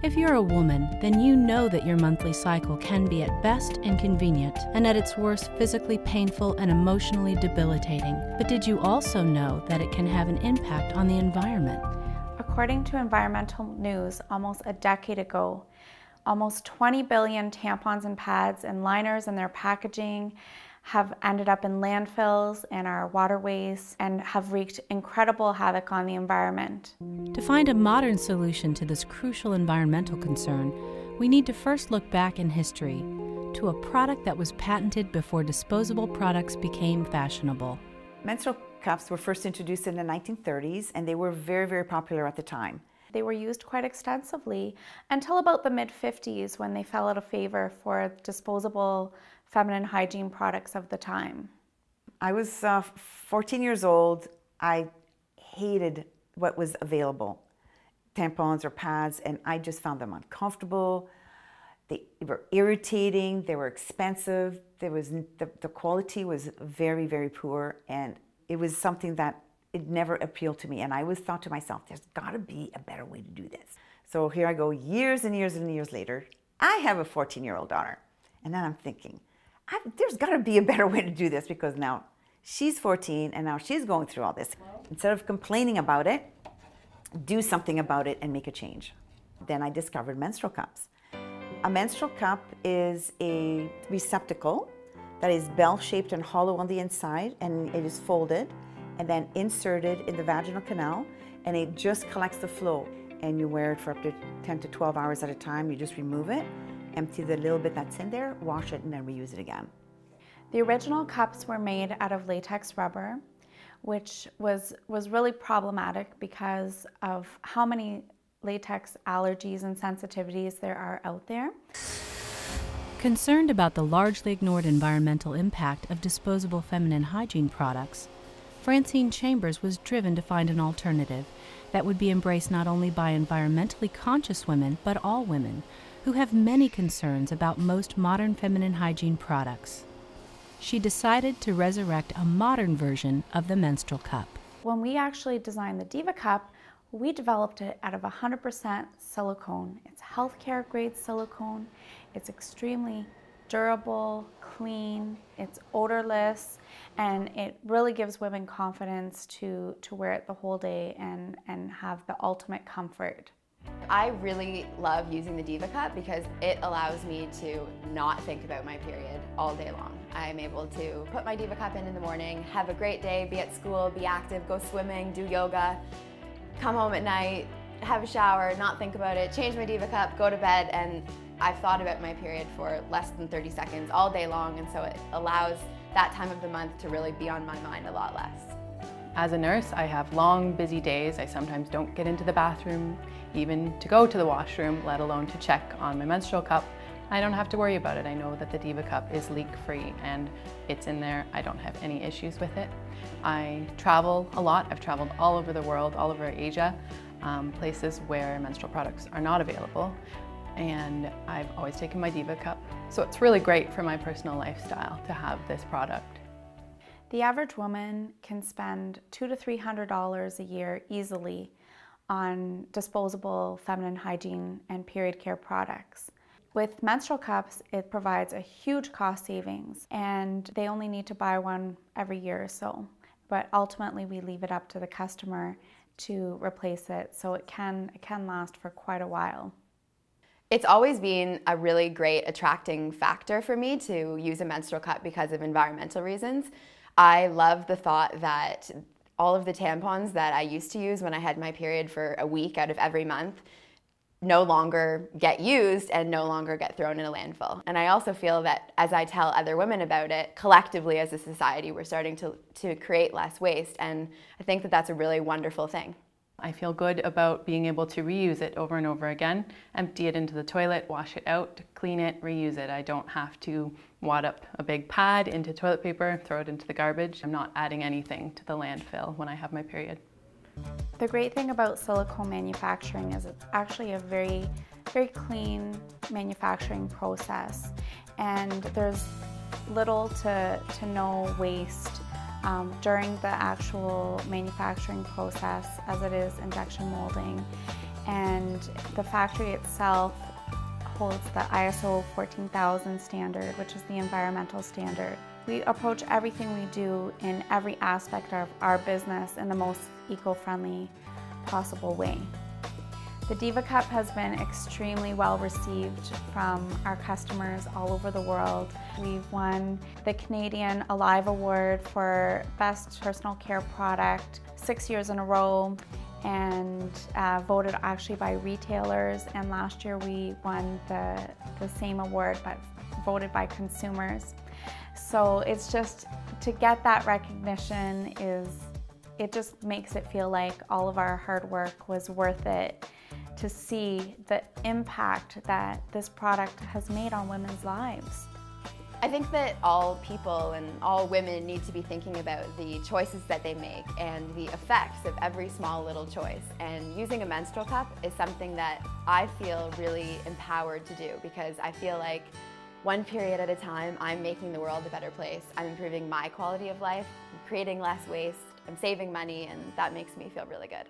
If you're a woman, then you know that your monthly cycle can be at best inconvenient and at its worst physically painful and emotionally debilitating. But did you also know that it can have an impact on the environment? According to environmental news, almost a decade ago, almost 20 billion tampons and pads and liners and their packaging have ended up in landfills and our waterways and have wreaked incredible havoc on the environment. To find a modern solution to this crucial environmental concern, we need to first look back in history to a product that was patented before disposable products became fashionable. Menstrual cups were first introduced in the 1930s, and they were very, very popular at the time. They were used quite extensively until about the mid-50s when they fell out of favor for disposable feminine hygiene products of the time. I was 14 years old. I hated what was available, tampons or pads, and I just found them uncomfortable. They were irritating, they were expensive, the quality was very, very poor, and it was something that it never appealed to me. And I always thought to myself, there's gotta be a better way to do this. So here I go, years and years and years later, I have a 14-year-old daughter. And then I'm thinking, there's gotta be a better way to do this, because now she's 14 and now she's going through all this. Instead of complaining about it, do something about it and make a change. Then I discovered menstrual cups. A menstrual cup is a receptacle that is bell-shaped and hollow on the inside, and it is folded and then inserted in the vaginal canal, and it just collects the flow. And you wear it for up to 10 to 12 hours at a time. You just remove it, empty the little bit that's in there, wash it, and then reuse it again. The original cups were made out of latex rubber, which was really problematic because of how many latex allergies and sensitivities there are out there. Concerned about the largely ignored environmental impact of disposable feminine hygiene products, Francine Chambers was driven to find an alternative that would be embraced not only by environmentally conscious women, but all women who have many concerns about most modern feminine hygiene products. She decided to resurrect a modern version of the menstrual cup. When we actually designed the DivaCup, we developed it out of 100% silicone. It's healthcare grade silicone. It's extremely durable, clean, it's odorless, and it really gives women confidence to wear it the whole day and have the ultimate comfort. I really love using the DivaCup because it allows me to not think about my period all day long. I'm able to put my DivaCup in the morning, have a great day, be at school, be active, go swimming, do yoga, come home at night, have a shower, not think about it, change my DivaCup, go to bed, and I've thought about my period for less than 30 seconds all day long, and so it allows that time of the month to really be on my mind a lot less. As a nurse, I have long, busy days. I sometimes don't get into the bathroom, even to go to the washroom, let alone to check on my menstrual cup. I don't have to worry about it. I know that the DivaCup is leak-free and it's in there. I don't have any issues with it. I travel a lot. I've traveled all over the world, all over Asia, places where menstrual products are not available. And I've always taken my DivaCup. So it's really great for my personal lifestyle to have this product. The average woman can spend $200 to $300 a year easily on disposable feminine hygiene and period care products. With menstrual cups, it provides a huge cost savings, and they only need to buy one every year or so. But ultimately, we leave it up to the customer to replace it, so it can last for quite a while. It's always been a really great attracting factor for me to use a menstrual cup because of environmental reasons. I love the thought that all of the tampons that I used to use when I had my period for a week out of every month no longer get used and no longer get thrown in a landfill. And I also feel that as I tell other women about it, collectively as a society, we're starting to create less waste, and I think that that's a really wonderful thing. I feel good about being able to reuse it over and over again, empty it into the toilet, wash it out, clean it, reuse it. I don't have to wad up a big pad into toilet paper, throw it into the garbage. I'm not adding anything to the landfill when I have my period. The great thing about silicone manufacturing is it's actually a very, very clean manufacturing process, and there's little to no waste during the actual manufacturing process, as it is injection molding. and the factory itself holds the ISO 14000 standard, which is the environmental standard. We approach everything we do in every aspect of our business in the most eco-friendly possible way. The DivaCup has been extremely well received from our customers all over the world. We've won the Canadian Alive Award for Best Personal Care Product 6 years in a row, and voted actually by retailers, and last year we won the same award but voted by consumers. So it's just, to get that recognition it just makes it feel like all of our hard work was worth it, to see the impact that this product has made on women's lives. I think that all people and all women need to be thinking about the choices that they make and the effects of every small little choice. And using a menstrual cup is something that I feel really empowered to do, because I feel like one period at a time, I'm making the world a better place. I'm improving my quality of life, I'm creating less waste, I'm saving money, and that makes me feel really good.